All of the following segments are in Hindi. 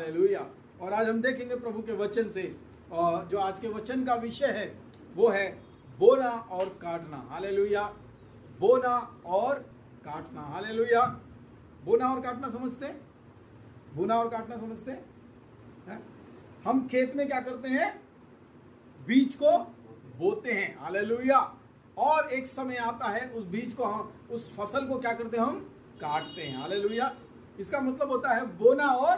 हालेलुया। और आज हम देखेंगे प्रभु के वचन से, और जो आज के वचन का विषय है वो है बोना और काटना। हालेलुया। बोना और काटना। हालेलुया। बोना और काटना समझते हैं? बोना और काटना समझते हैं? हम खेत में क्या करते हैं? बीज को बोते हैं। हालेलुया। और एक समय आता है उस बीज को, हम उस फसल को क्या करते हैं? हम काटते हैं। हालेलुया। इसका मतलब होता है बोना और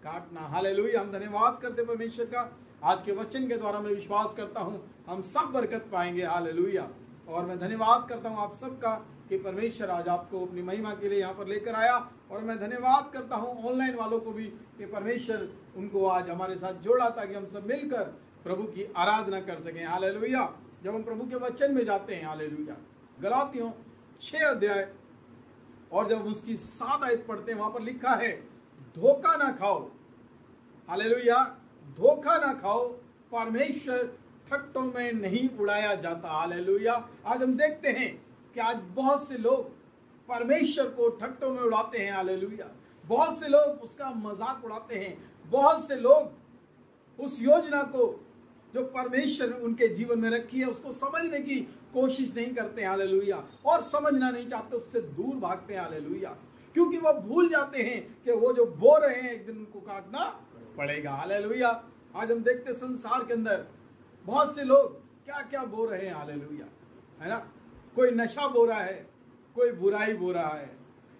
काटना। हालेलुया। हम धन्यवाद करते हैं परमेश्वर का, आज के वचन के द्वारा मैं विश्वास करता हूं हम सब बरकत पाएंगे। हालेलुया। और मैं धन्यवाद करता हूं आप सबका कि परमेश्वर आज आपको अपनी महिमा के लिए यहाँ पर लेकर आया। और मैं धन्यवाद करता हूं ऑनलाइन वालों को भी कि परमेश्वर उनको आज हमारे साथ जोड़ा ताकि हम सब मिलकर प्रभु की आराधना कर सकें। हालेलुया। जब हम प्रभु के वचन में जाते हैं, हालेलुया, गलातियों 6 अध्याय और जब उसकी 7 आयत पढ़ते हैं, वहां पर लिखा है धोखा ना खाओ। हालेलुया। धोखा ना खाओ, परमेश्वर ठट्टों में नहीं उड़ाया जाता। हालेलुया। आज हम देखते हैं कि आज बहुत से लोग परमेश्वर को ठट्टों में उड़ाते हैं। हालेलुया। बहुत से लोग उसका मजाक उड़ाते हैं। बहुत से लोग उस योजना को जो परमेश्वर ने उनके जीवन में रखी है उसको समझने की कोशिश नहीं करते। हालेलुया। और समझना नहीं चाहते, उससे दूर भागते हैं। हालेलुया। क्योंकि वो भूल जाते हैं कि वो जो बो रहे हैं एक दिन उनको काटना पड़ेगा। हालेलुया। आज हम देखते हैं संसार के अंदर बहुत से लोग क्या क्या बो रहे हैं। हालेलुया, है ना। कोई नशा बो रहा है, कोई बुराई बो रहा है,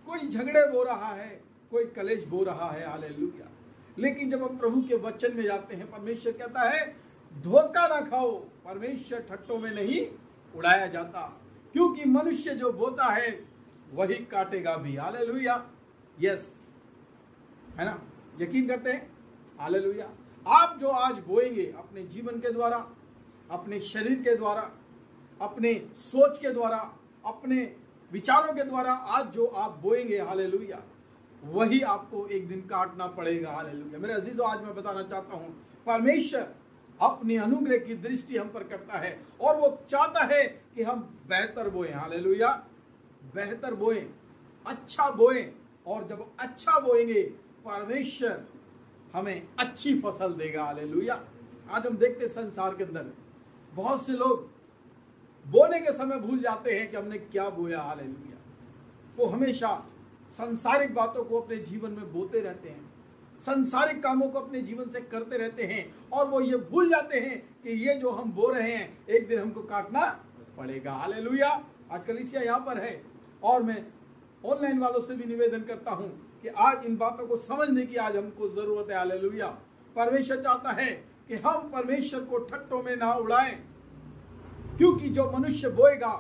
कोई झगड़े बो रहा है, कोई कलेश बो रहा है। हालेलुया। लेकिन जब हम प्रभु के वचन में जाते हैं, परमेश्वर कहता है धोखा ना खाओ, परमेश्वर ठट्टों में नहीं उड़ाया जाता, क्योंकि मनुष्य जो बोता है वही काटेगा भी। हालेलुया। यस, है ना। यकीन करते हैं? हालेलुया। आप जो आज बोएंगे अपने जीवन के द्वारा, अपने शरीर के द्वारा, अपने सोच के द्वारा, अपने विचारों के द्वारा, आज जो आप बोएंगे, हालेलुया, वही आपको एक दिन काटना पड़ेगा। हालेलुया। मेरे अजीजों, आज मैं बताना चाहता हूं परमेश्वर अपने अनुग्रह की दृष्टि हम पर करता है और वो चाहता है कि हम बेहतर बोएं। हालेलुया। बेहतर बोएं, अच्छा बोएं, और जब अच्छा बोएंगे परमेश्वर हमें अच्छी फसल देगा। हालेलुया। आज हम देखते संसार के अंदर बहुत से लोग बोने के समय भूल जाते हैं कि हमने क्या बोया। हालेलुया। वो हमेशा सांसारिक बातों को अपने जीवन में बोते रहते हैं, सांसारिक कामों को अपने जीवन से करते रहते हैं, और वो ये भूल जाते हैं कि ये जो हम बो रहे हैं एक दिन हमको काटना पड़ेगा। हालेलुया। आज कलीसिया यहाँ पर है और मैं ऑनलाइन वालों से भी निवेदन करता हूं कि आज इन बातों को समझने की आज हमको जरूरत है। हालेलुया। परमेश्वर चाहता है कि हम परमेश्वर को ठट्टों में ना उड़ाएं, क्योंकि जो मनुष्य बोएगा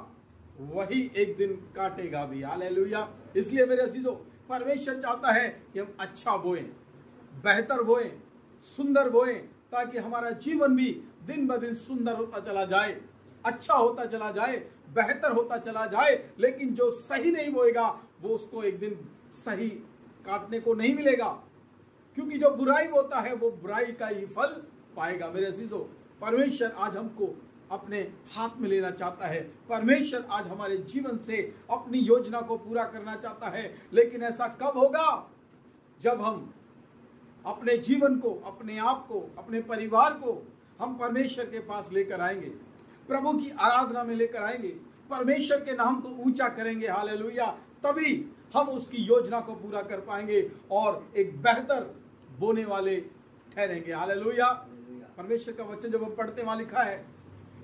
वही एक दिन काटेगा भी। हालेलुया। इसलिए मेरे अजीजों, परमेश्वर चाहता है कि हम अच्छा बोएं, बेहतर बोएं, सुंदर बोएं, ताकि हमारा जीवन भी दिन ब दिन सुंदर होता चला जाए, अच्छा होता चला जाए, बेहतर होता चला जाए। लेकिन जो सही नहीं बोएगा वो उसको एक दिन सही काटने को नहीं मिलेगा, क्योंकि जो बुराई बोता है वो बुराई का ही फल पाएगा। मेरे अजीजों, परमेश्वर आज हमको अपने हाथ में लेना चाहता है। परमेश्वर आज हमारे जीवन से अपनी योजना को पूरा करना चाहता है। लेकिन ऐसा कब होगा? जब हम अपने जीवन को, अपने आप को, अपने परिवार को हम परमेश्वर के पास लेकर आएंगे, प्रभु की आराधना में लेकर आएंगे, परमेश्वर के नाम को ऊंचा करेंगे। हालेलुया। तभी हम उसकी योजना को पूरा कर पाएंगे और एक बेहतर बोने वाले ठहरेंगे। हालेलुया। परमेश्वर का वचन जब हम पढ़ते वहां लिखा है,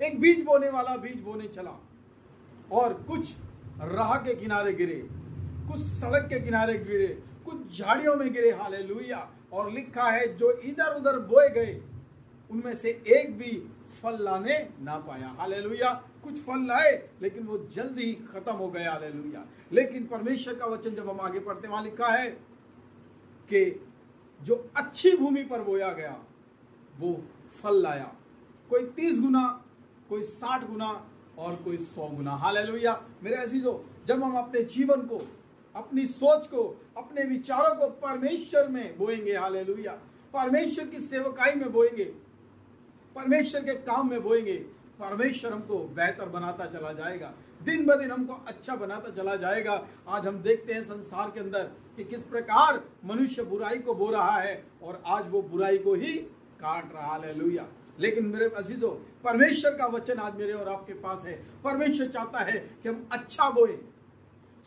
एक बीज बोने वाला बीज बोने चला और कुछ राह के किनारे गिरे, कुछ सड़क के किनारे गिरे, कुछ झाड़ियों में गिरे। हालेलुया। और लिखा है जो इधर उधर बोए गए उनमें से एक भी फल लाने ना पाया। हालेलुया। कुछ फल लाए लेकिन वो जल्दी ही खत्म हो गए। हालेलुया। लेकिन परमेश्वर का वचन जब हम आगे पढ़ते वहां लिखा है कि जो अच्छी भूमि पर बोया गया वो फल लाया, कोई 30 गुना, कोई 60 गुना और कोई 100 गुना। हालेलुया। मेरे अजीजों, जब हम अपने जीवन को, अपनी सोच को, अपने विचारों को परमेश्वर में बोएंगे, हालेलुया, परमेश्वर की सेवकाई में बोएंगे, परमेश्वर के काम में बोएंगे, परमेश्वर हमको बेहतर बनाता चला जाएगा, दिन ब दिन हमको अच्छा बनाता चला जाएगा। आज हम देखते हैं संसार के अंदर कि किस प्रकार मनुष्य बुराई को बो रहा है और आज वो बुराई को ही काट रहा। हालेलुया। लेकिन मेरे अजीजों, परमेश्वर का वचन आज मेरे और आपके पास है। परमेश्वर चाहता है कि हम अच्छा बोएं,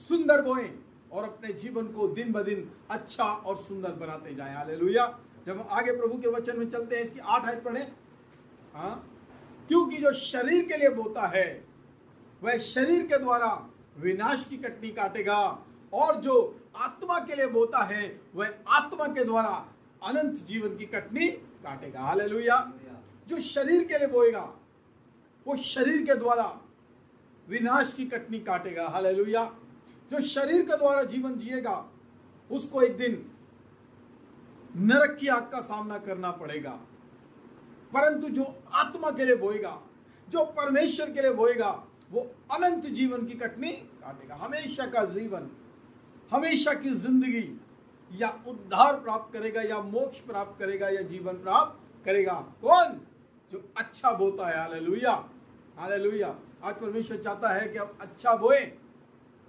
सुंदर बोएं और अपने जीवन को दिन ब दिन अच्छा और सुंदर बनाते जाएं। हालेलुया। जब हम आगे प्रभु के वचन में चलते हैं, इसकी 8 आयत पढ़ें। क्योंकि जो शरीर के लिए बोता है वह शरीर के द्वारा विनाश की कटनी काटेगा, और जो आत्मा के लिए बोता है वह आत्मा के द्वारा अनंत जीवन की कटनी काटेगा। हालेलुया। जो शरीर के लिए बोएगा वो शरीर के द्वारा विनाश की कटनी काटेगा। हालेलुया। जो शरीर के द्वारा जीवन जिएगा उसको एक दिन नरक की आग का सामना करना पड़ेगा, परंतु जो आत्मा के लिए बोएगा, जो परमेश्वर के लिए बोएगा, वो अनंत जीवन की कटनी काटेगा। हमेशा का जीवन, हमेशा की जिंदगी, या उद्धार प्राप्त करेगा, या मोक्ष प्राप्त करेगा, या जीवन प्राप्त करेगा। कौन? जो अच्छा बोता है। हालेलुया। हालेलुया। आज परमेश्वर चाहता है कि हम अच्छा बोए,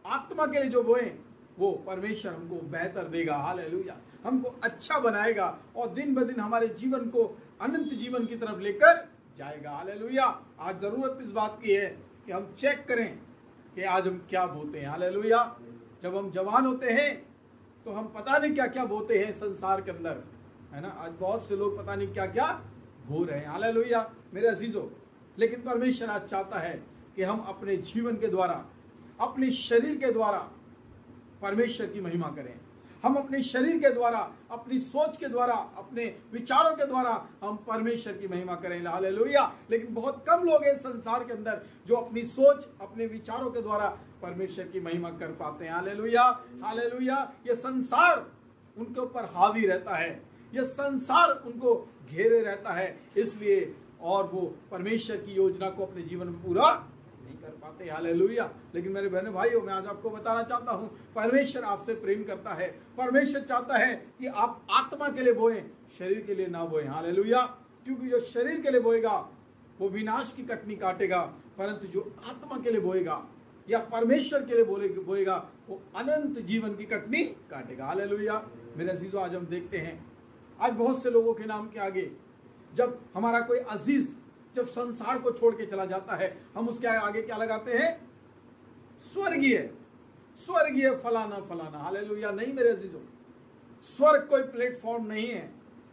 आत्मा के लिए जो बोए वो परमेश्वर हमको बेहतर देगा। हालेलुया। हमको अच्छा बनाएगा और दिन ब दिन हमारे जीवन को अनंत जीवन की तरफ लेकर जाएगा। हालेलुया। आज जरूरत इस बात की है कि हम चेक करें कि आज हम क्या बोते हैं। हालेलुया। जब हम जवान होते हैं तो हम पता नहीं क्या क्या बोते हैं संसार के अंदर, है ना। आज बहुत से लोग पता नहीं क्या क्या बो रहे हैं। हालेलुया मेरे अजीजों, लेकिन परमेश्वर आज चाहता है कि हम अपने जीवन के द्वारा, अपने शरीर के द्वारा परमेश्वर की महिमा करें। हम अपने शरीर के द्वारा, अपनी सोच के द्वारा, अपने विचारों के द्वारा हम परमेश्वर की महिमा करें। हालेलुया। लेकिन बहुत कम लोग हैं संसार के अंदर जो अपनी सोच, अपने विचारों के द्वारा परमेश्वर की महिमा कर पाते हैं। हालेलुया। हालेलुया। ये संसार उनके ऊपर हावी रहता है, ये संसार उनको घेरे रहता है, इसलिए और वो परमेश्वर की योजना को अपने जीवन में पूरा नहीं कर पाते। हालेलुया। लेकिन मेरे बहनों भाइयों, मैं आज आपको बताना चाहता हूं, परमेश्वर आपसे प्रेम करता है। परमेश्वर चाहता है कि आप आत्मा के लिए बोएं, शरीर के लिए ना बोएं। हालेलुया। क्योंकि जो शरीर के लिए बोएगा वो विनाश की कटनी काटेगा, परंतु जो आत्मा के लिए बोएगा या परमेश्वर के लिए बोएगा वो अनंत जीवन की कटनी काटेगा। हालेलुया। मेरे अजीजों, आज हम देखते हैं, आज बहुत से लोगों के नाम के आगे जब हमारा कोई अजीज जब संसार को छोड़ के चला जाता है, हम उसके आगे क्या लगाते हैं? स्वर्गीय, स्वर्गीय फलाना फलाना। हालेलुया। नहीं मेरे अजीजों, स्वर्ग कोई प्लेटफॉर्म नहीं है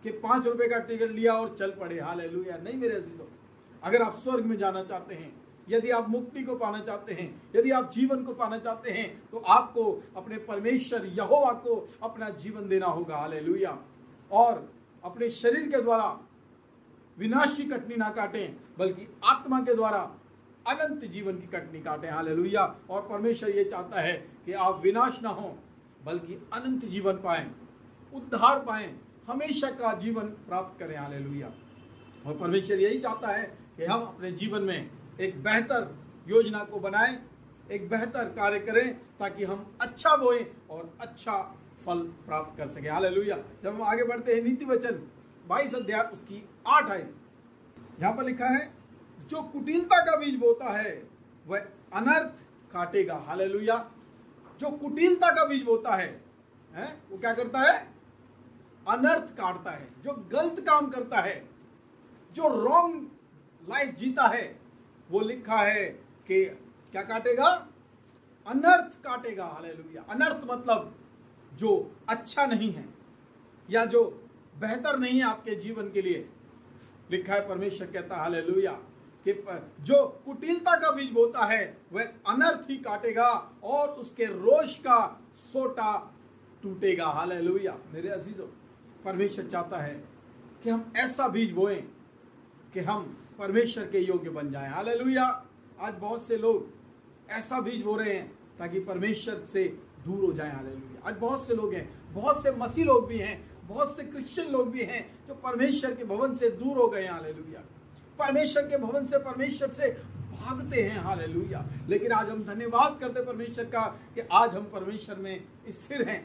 कि 5 रुपए का टिकट लिया और चल पड़े। हालेलुया। नहीं मेरे अजीजों, अगर आप स्वर्ग में जाना चाहते हैं, यदि आप मुक्ति को पाना चाहते हैं, यदि आप जीवन को पाना चाहते हैं, तो आपको अपने परमेश्वर यहोवा को अपना जीवन देना होगा। हालेलुया। और अपने शरीर के द्वारा विनाश की कटनी ना काटें, बल्कि आत्मा के द्वारा अनंत जीवन की कटनी काटें। हालेलुया। और परमेश्वर ये चाहता है कि आप विनाश ना हो, बल्कि अनंत जीवन पाएं, उद्धार पाएं, हमेशा का जीवन प्राप्त करें। हालेलुया। और परमेश्वर यही चाहता है कि हम अपने जीवन में एक बेहतर योजना को बनाएं, एक बेहतर कार्य करें, ताकि हम अच्छा बोएं और अच्छा फल प्राप्त कर सके। हालेलुया। जब हम आगे बढ़ते हैं, नीति वचन 22 अध्याय उसकी 8 आयत, यहाँ पर लिखा है, जो कुटिलता का बीज बोता है वह अनर्थ काटेगा। हालेलुया। जो कुटिलता का बीज बोता है वो क्या करता है? अनर्थ काटता है। जो गलत काम करता है, जो रॉन्ग लाइफ जीता है, वो लिखा है कि क्या काटेगा? अनर्थ काटेगा। हालेलुया। अनर्थ मतलब जो अच्छा नहीं है या जो बेहतर नहीं है आपके जीवन के लिए। लिखा है, परमेश्वर कहता है हालेलुया कि जो कुटिलता का बीज बोता है वह अनर्थ ही काटेगा और उसके रोष का सोटा टूटेगा। हालेलुया। मेरे अजीजों, परमेश्वर चाहता है कि हम ऐसा बीज बोएं कि हम परमेश्वर के योग्य बन जाएं। हालेलुया। आज बहुत से लोग ऐसा बीज बो रहे हैं ताकि परमेश्वर से दूर हो जाएं। हालेलुया। आज बहुत से लोग हैं, बहुत से मसीह लोग भी हैं, बहुत से क्रिश्चियन लोग भी हैं जो परमेश्वर के भवन से दूर हो गए। हालेलुया। परमेश्वर के भवन से, परमेश्वर से भागते हैं। हालेलुया। लेकिन आज हम धन्यवाद करते परमेश्वर का कि आज हम परमेश्वर में स्थिर हैं,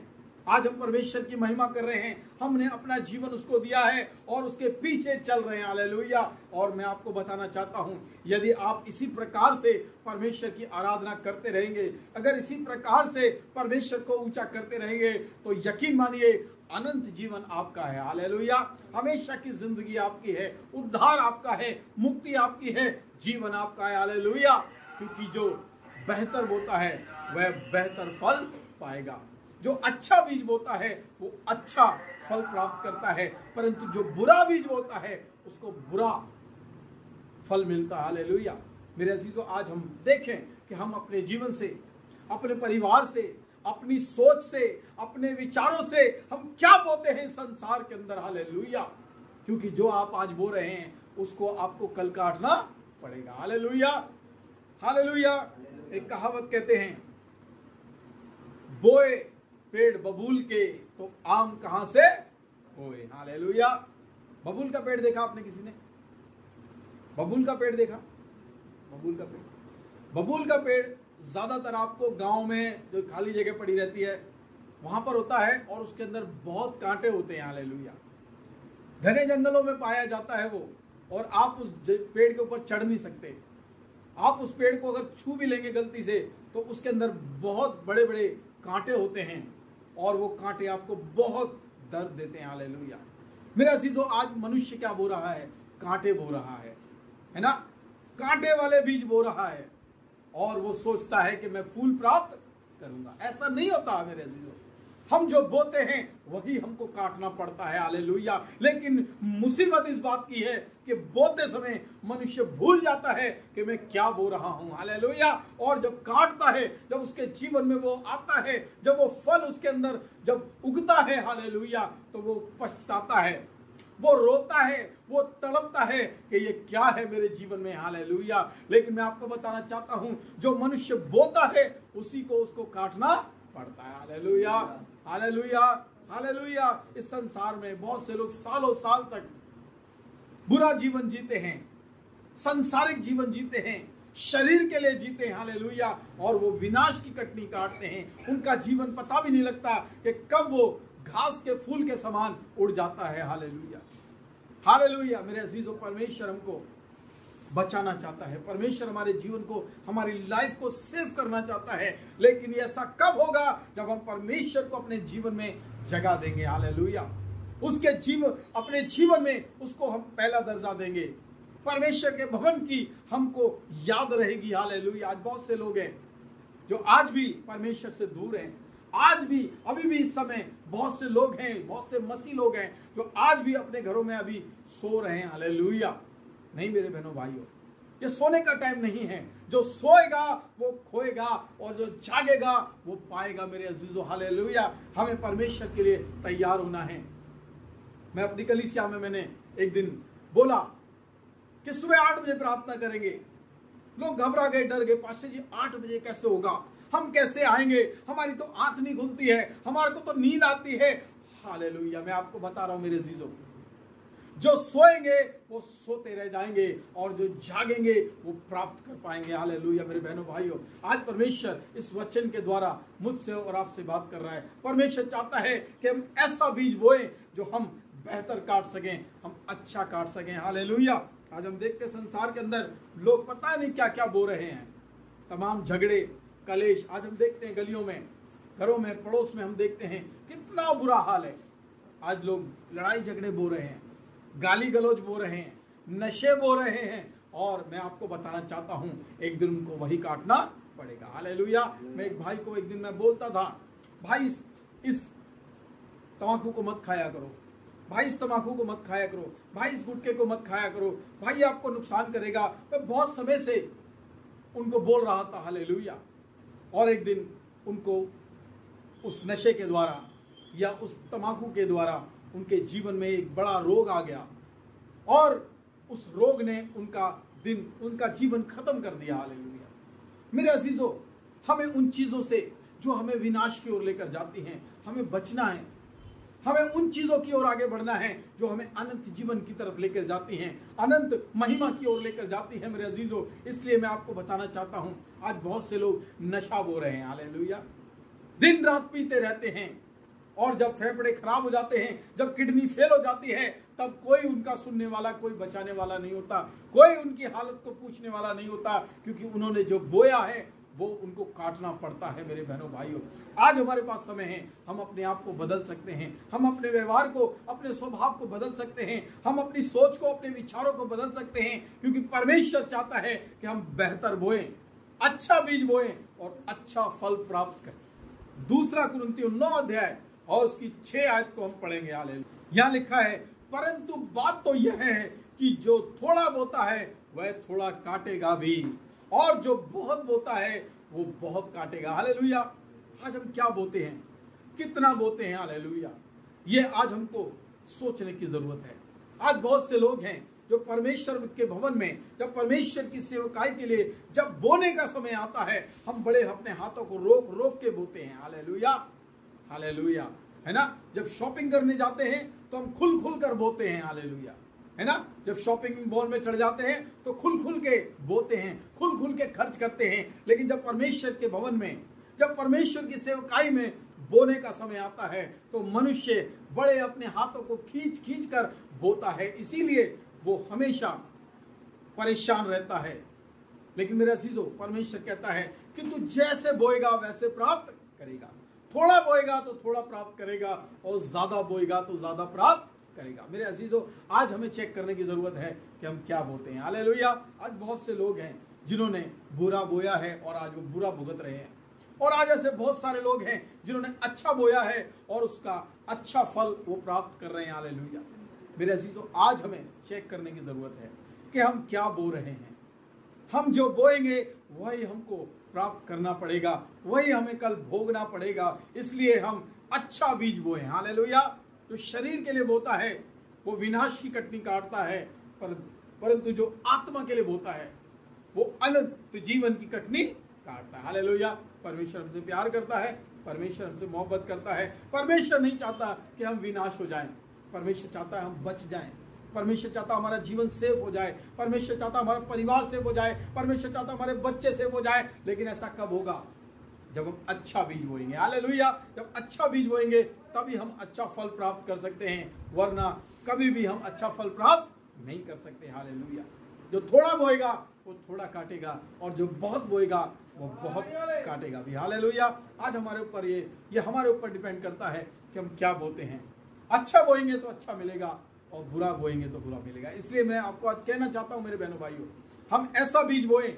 आज हम परमेश्वर की महिमा कर रहे हैं, हमने अपना जीवन उसको दिया है और उसके पीछे चल रहे हैं। हालेलुया। और मैं आपको बताना चाहता हूं, यदि आप इसी प्रकार से परमेश्वर की आराधना करते रहेंगे, अगर इसी प्रकार से परमेश्वर को ऊंचा करते रहेंगे, तो यकीन मानिए अनंत जीवन आपका है। हालेलुया। हमेशा की जिंदगी आपकी है, उद्धार आपका है, मुक्ति आपकी है, जीवन आपका है। हालेलुया। क्योंकि जो बेहतर बोता है वह बेहतर फल पाएगा। जो अच्छा बीज बोता है वो अच्छा फल प्राप्त करता है, परंतु जो बुरा बीज बोता है उसको बुरा फल मिलता है। हालेलुया। मेरे अजीजों, आज हम देखें कि हम अपने जीवन से, अपने परिवार से, अपनी सोच से, अपने विचारों से हम क्या बोते हैं संसार के अंदर। हालेलुया। क्योंकि जो आप आज बो रहे हैं उसको आपको कल काटना पड़ेगा। हालेलुया। हालेलुया। एक कहावत कहते हैं, बोए पेड़ बबूल के तो आम कहां से होए। हालेलुया। बबूल का पेड़ देखा आपने किसी ने? बबूल का पेड़ देखा? बबूल का पेड़, बबूल का पेड़ ज्यादातर आपको गांव में जो खाली जगह पड़ी रहती है वहां पर होता है और उसके अंदर बहुत कांटे होते हैं। हालेलुया। घने जंगलों में पाया जाता है वो, और आप उस पेड़ के ऊपर चढ़ नहीं सकते। आप उस पेड़ को अगर छू भी लेंगे गलती से तो उसके अंदर बहुत बड़े बड़े कांटे होते हैं और वो कांटे आपको बहुत दर्द देते हैं। हालेलुया। मेरे अजीजों, आज मनुष्य क्या बो रहा है? कांटे बो रहा है ना? कांटे वाले बीज बो रहा है और वो सोचता है कि मैं फूल प्राप्त करूंगा। ऐसा नहीं होता मेरे अजीजों। हम जो बोते हैं वही हमको काटना पड़ता है। हालेलुया। लेकिन मुसीबत इस बात की है कि बोते समय मनुष्य भूल जाता है कि मैं क्या बो रहा हूं। हालेलुया। और जब काटता है, जब उसके जीवन में वो आता है, जब वो फल उसके अंदर जब उगता है, हालेलुया, तो वो पछताता है, वो रोता है, वो तड़पता है कि ये क्या है मेरे जीवन में। हालेलुया। लेकिन मैं आपको बताना चाहता हूं, जो मनुष्य बोता है उसी को उसको काटना पड़ता है। हालेलुया। हालेलुया। हालेलुया। इस संसार में बहुत से लोग सालों साल तक बुरा जीवन जीते हैं, सांसारिक जीवन जीते हैं, शरीर के लिए जीते हैं। हालेलुया। और वो विनाश की कटनी काटते हैं। उनका जीवन पता भी नहीं लगता कि कब वो घास के फूल के समान उड़ जाता है। हालेलुया। हालेलुया। मेरे अजीजों, परमेश्वर हमको बचाना चाहता है, परमेश्वर हमारे जीवन को, हमारी लाइफ को सेव करना चाहता है। लेकिन ये ऐसा कब होगा? जब हम परमेश्वर को अपने जीवन में जगह देंगे। हालेलुया। उसके अपने जीवन में उसको हम पहला दर्जा देंगे। परमेश्वर के भवन की हमको याद रहेगी। हालेलुया। आज बहुत से लोग हैं जो आज भी परमेश्वर से दूर हैं। आज भी, अभी भी इस समय बहुत से लोग हैं, बहुत से मसीह लोग हैं जो आज भी अपने घरों में अभी सो रहे हैं। हालेलुया। नहीं मेरे बहनों भाइयों, ये सोने का टाइम नहीं है। जो सोएगा वो खोएगा और जो जागेगा वो पाएगा। मेरे अजीजों, हालेलुया। हमें परमेश्वर के लिए तैयार होना है। मैं अपनी कलीसिया में मैंने एक दिन बोला कि सुबह 8 बजे प्रार्थना करेंगे। लोग घबरा गए, डर गए, पास्टर जी 8 बजे कैसे होगा? हम कैसे आएंगे? हमारी तो आंख नहीं खुलती है, हमारे को तो नींद आती है। हालेलुया। मैं आपको बता रहा हूं मेरे अजीजों, जो सोएंगे वो सोते रह जाएंगे और जो जागेंगे वो प्राप्त कर पाएंगे। हालेलुया। मेरे बहनों भाइयों, आज परमेश्वर इस वचन के द्वारा मुझसे और आपसे बात कर रहा है। परमेश्वर चाहता है कि हम ऐसा बीज बोएं जो हम बेहतर काट सकें, हम अच्छा काट सकें। हालेलुया। आज हम देखते हैं संसार के अंदर लोग पता नहीं क्या क्या बो रहे हैं, तमाम झगड़े कलेश। आज हम देखते हैं गलियों में, घरों में, पड़ोस में हम देखते हैं कितना बुरा हाल है। आज लोग लड़ाई झगड़े बो रहे हैं, गाली गलौज बो रहे हैं, नशे बो रहे हैं। और मैं आपको बताना चाहता हूं, एक दिन उनको वही काटना पड़ेगा। हालेलुया। मैं एक भाई को एक दिन मैं बोलता था, भाई इस तंबाकू को मत खाया करो, भाई इस तंबाकू को मत खाया करो, भाई इस गुटखे को मत खाया करो, भाई ये आपको नुकसान करेगा। मैं बहुत समय से उनको बोल रहा था। हालेलुया। और एक दिन उनको उस नशे के द्वारा या उस तंबाकू के द्वारा उनके जीवन में एक बड़ा रोग आ गया और उस रोग ने उनका जीवन खत्म कर दिया। हालेलुया। मेरे अजीजों, हमें उन चीजों से जो हमें विनाश की ओर लेकर जाती हैं हमें बचना है। हमें उन चीजों की ओर आगे बढ़ना है जो हमें अनंत जीवन की तरफ लेकर जाती हैं, अनंत महिमा की ओर लेकर जाती हैं। मेरे अजीजों, इसलिए मैं आपको बताना चाहता हूं, आज बहुत से लोग नशा बो रहे हैं। हालेलुया। दिन रात पीते रहते हैं और जब फेफड़े खराब हो जाते हैं, जब किडनी फेल हो जाती है, तब कोई उनका सुनने वाला, कोई बचाने वाला नहीं होता, कोई उनकी हालत को पूछने वाला नहीं होता, क्योंकि उन्होंने जो बोया है वो उनको काटना पड़ता है। मेरे बहनों भाइयों, आज हमारे पास समय है, हम अपने आप को बदल सकते हैं, हम अपने व्यवहार को, अपने स्वभाव को बदल सकते हैं, हम अपनी सोच को, अपने विचारों को बदल सकते हैं, क्योंकि परमेश्वर चाहता है कि हम बेहतर बोएं, अच्छा बीज बोएं और अच्छा फल प्राप्त करें। दूसरा कुरिन्थियों 9 अध्याय और उसकी 6 आयत को हम पढ़ेंगे। हालेलुया। यहाँ लिखा है, परंतु बात तो यह है कि जो थोड़ा बोता है वह थोड़ा काटेगा भी, और जो बहुत बोता है वो बहुत काटेगा। हालेलुया। आज हम क्या बोते हैं, कितना बोते हैं? हालेलुया। ये आज हमको सोचने की जरूरत है। आज बहुत से लोग हैं जो परमेश्वर के भवन में, जब परमेश्वर की सेवकाई के लिए जब बोने का समय आता है, हम बड़े अपने हाथों को रोक रोक के बोते हैं। हालेलुया, हालेलुया, है ना। जब शॉपिंग करने जाते हैं तो हम खुल खुल कर बोते हैं। हालेलुया, है ना। जब शॉपिंग मॉल में चढ़ जाते हैं तो खुल खुल के बोते हैं, खुल खुल के खर्च करते हैं। लेकिन जब परमेश्वर के भवन में, जब परमेश्वर की सेवकाई में बोने का समय आता है तो मनुष्य बड़े अपने हाथों को खींच खींच कर बोता है, इसीलिए वो हमेशा परेशान रहता है। लेकिन मेरे अजीजों, परमेश्वर कहता है कि तू जैसे बोएगा वैसे प्राप्त करेगा। थोड़ा बोएगा तो थोड़ा प्राप्त करेगा, और ज्यादा बोएगा तो ज्यादा प्राप्त करेगा। मेरे अजीजों, आज हमें चेक करने की जरूरत है कि हम क्या बोते हैं। हालेलुया। आज बहुत से लोग हैं जिन्होंने बुरा बोया है और आज वो बुरा भुगत रहे हैं, और आज ऐसे बहुत सारे लोग हैं जिन्होंने अच्छा बोया है और उसका अच्छा फल वो प्राप्त कर रहे हैं। हालेलुया। मेरे अजीजों, आज हमें चेक करने की जरूरत है कि हम क्या बो रहे हैं। हम जो बोएंगे वही हमको प्राप्त करना पड़ेगा, वही हमें कल भोगना पड़ेगा। इसलिए हम अच्छा बीज बोएं। हालेलुया। जो शरीर के लिए बोता है वो विनाश की कटनी काटता है, परंतु जो आत्मा के लिए बोता है वो अनंत जीवन की कटनी काटता है। हालेलुया। परमेश्वर हमसे प्यार करता है, परमेश्वर हमसे मोहब्बत करता है। परमेश्वर नहीं चाहता कि हम विनाश हो जाएं, परमेश्वर चाहता है हम बच जाएं। परमेश्वर चाहता हमारा जीवन सेफ हो जाए, परमेश्वर चाहता हमारा परिवार सेफ हो जाए, परमेश्वर चाहता हमारे बच्चे सेफ हो जाए। लेकिन ऐसा कब होगा? जब हम अच्छा बीज बोएंगे। हालेलुया। जब अच्छा बीज बोएंगे तभी हम अच्छा फल प्राप्त कर सकते हैं, वरना कभी भी हम अच्छा फल प्राप्त नहीं कर सकते। हालेलुया। जो थोड़ा बोएगा वो थोड़ा काटेगा, और जो बहुत बोएगा वो बहुत काटेगा भी। हालेलुया। आज हमारे ऊपर ये हमारे ऊपर डिपेंड करता है कि हम क्या बोते हैं। अच्छा बोएंगे तो अच्छा मिलेगा, और बुरा बोएंगे तो बुरा मिलेगा। इसलिए मैं आपको आज कहना चाहता हूं मेरे बहनों भाइयों, हम ऐसा बीज बोएं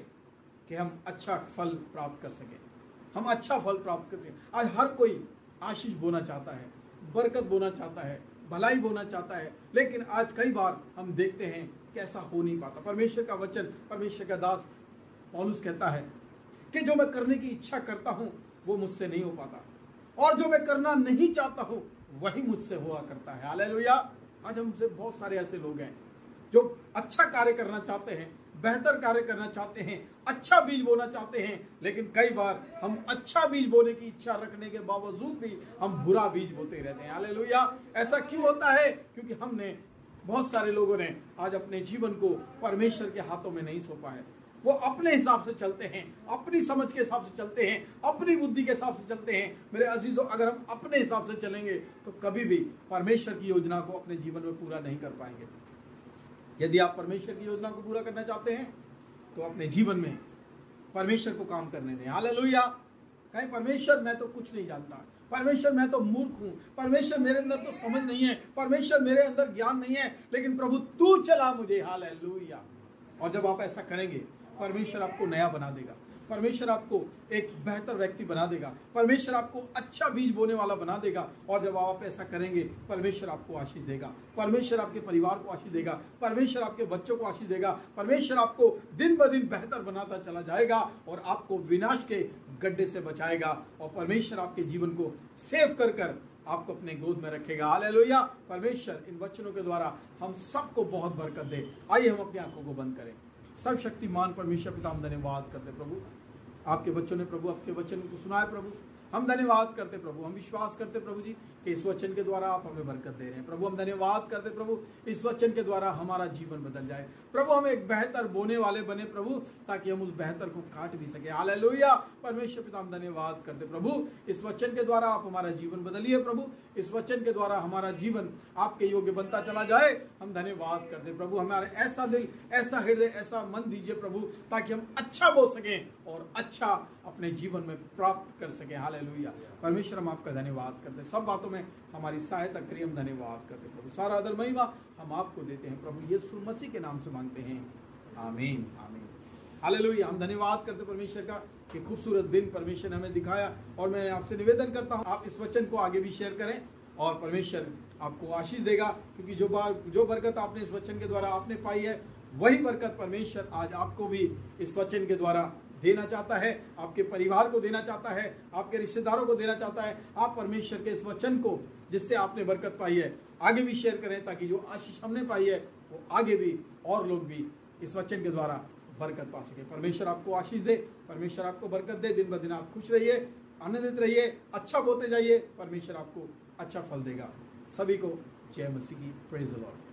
कि हम अच्छा फल प्राप्त कर सकें, हम अच्छा फल प्राप्त कर सकें। आज हर कोई आशीष बोना चाहता है, बरकत बोना चाहता है, भलाई बोना चाहता है, लेकिन आज कई बार हम देखते हैं कि ऐसा हो नहीं पाता। परमेश्वर का वचन, परमेश्वर का दास पौलुस कहता है कि जो मैं करने की इच्छा करता हूं वो मुझसे नहीं हो पाता, और जो मैं करना नहीं चाहता हूं वही मुझसे हुआ करता है। हालेलुया। आज हमसे बहुत सारे ऐसे लोग हैं जो अच्छा कार्य करना चाहते हैं, बेहतर कार्य करना चाहते हैं, अच्छा बीज बोना चाहते हैं, लेकिन कई बार हम अच्छा बीज बोने की इच्छा रखने के बावजूद भी हम बुरा बीज बोते रहते हैं। हालेलुया। ऐसा क्यों होता है? क्योंकि हमने, बहुत सारे लोगों ने आज अपने जीवन को परमेश्वर के हाथों में नहीं सौंपा है। वो अपने हिसाब से चलते हैं, अपनी समझ के हिसाब से चलते हैं, अपनी बुद्धि के हिसाब से चलते हैं। मेरे अजीजों, अगर हम अपने हिसाब से चलेंगे तो कभी भी परमेश्वर की योजना को अपने जीवन में पूरा नहीं कर पाएंगे। यदि आप परमेश्वर की योजना को पूरा करना चाहते हैं तो अपने जीवन में परमेश्वर को काम करने दें। हालेलुया। कहीं परमेश्वर मैं तो कुछ नहीं जानता, परमेश्वर मैं तो मूर्ख हूं, परमेश्वर मेरे अंदर तो समझ नहीं है, परमेश्वर मेरे अंदर ज्ञान नहीं है, लेकिन प्रभु तू चला मुझे। हालेलुया। और जब आप ऐसा करेंगे, परमेश्वर आपको नया बना देगा, परमेश्वर आपको एक बेहतर व्यक्ति बना देगा, परमेश्वर आपको अच्छा बीज बोने वाला बना देगा। और जब आप ऐसा करेंगे, परमेश्वर आपको आशीष देगा, परमेश्वर आपके परिवार को आशीष देगा, परमेश्वर आपके बच्चों को आशीष देगा, परमेश्वर आपको दिन ब दिन बेहतर बनाता चला जाएगा और आपको विनाश के गड्ढे से बचाएगा, और परमेश्वर आपके जीवन को सेव कर कर आपको अपने गोद में रखेगा। हालेलुया। परमेश्वर इन वचनों के द्वारा हम सबको बहुत बरकत दे। आइए हम अपनी आंखों को बंद करें। सर्वशक्तिमान परमेश्वर पिता, हम धन्यवाद करते प्रभु, आपके बच्चों ने प्रभु आपके वचन को सुना है प्रभु। हम धन्यवाद करते प्रभु, हम विश्वास करते प्रभु जी कि इस वचन के द्वारा आप हमें बरकत दे रहे हैं प्रभु। हम धन्यवाद करते प्रभु, इस वचन के द्वारा हमारा जीवन बदल जाए प्रभु। हम एक बेहतर बोने वाले बने प्रभु, ताकि हम उस बेहतर को काट भी सके। हालेलुया। परमेश्वर पिता हम धन्यवाद करते प्रभु, इस वचन के द्वारा आप हमारा जीवन बदलिए प्रभु। इस वचन के द्वारा हमारा जीवन आपके योग्य बनता चला जाए। हम धन्यवाद करते प्रभु, हमारे ऐसा दिल, ऐसा हृदय, ऐसा मन दीजिए प्रभु, ताकि हम अच्छा बोल सकें और अच्छा अपने जीवन में प्राप्त कर सकें। हालेलुया। परमेश्वर हम आपका धन्यवाद करते, सब बातों में हमारी सहायता करिए। हम धन्यवाद करते प्रभु, सारा आदर महिमा हम आपको देते हैं प्रभु, यीशु मसीह के नाम से मांगते हैं, आमीन आमीन। हालेलुया। हम धन्यवाद करते परमेश्वर का कि खूबसूरत दिन परमेश्वर ने हमें दिखाया। और मैं आपसे निवेदन करता हूं, आप इस वचन को आगे भी शेयर करें और परमेश्वर आपको आशीष देगा, क्योंकि जो बरकत आपने इस वचन के द्वारा आपने पाई है, वही बरकत परमेश्वर आज आपको भी इस वचन के द्वारा देना चाहता है, आपके परिवार को देना चाहता है, आपके रिश्तेदारों को देना चाहता है। आप परमेश्वर के इस वचन को, जिससे आपने बरकत पाई है, आगे भी शेयर करें, ताकि जो आशीष हमने पाई है वो आगे भी और लोग भी इस वचन के द्वारा बरकत पा सके। परमेश्वर आपको आशीष दे, परमेश्वर आपको बरकत दे। दिन ब दिन आप खुश रहिए, आनंदित रहिए, अच्छा बोलते जाइए, परमेश्वर आपको अच्छा फल देगा। सभी को जय मसीह की। Praise the Lord.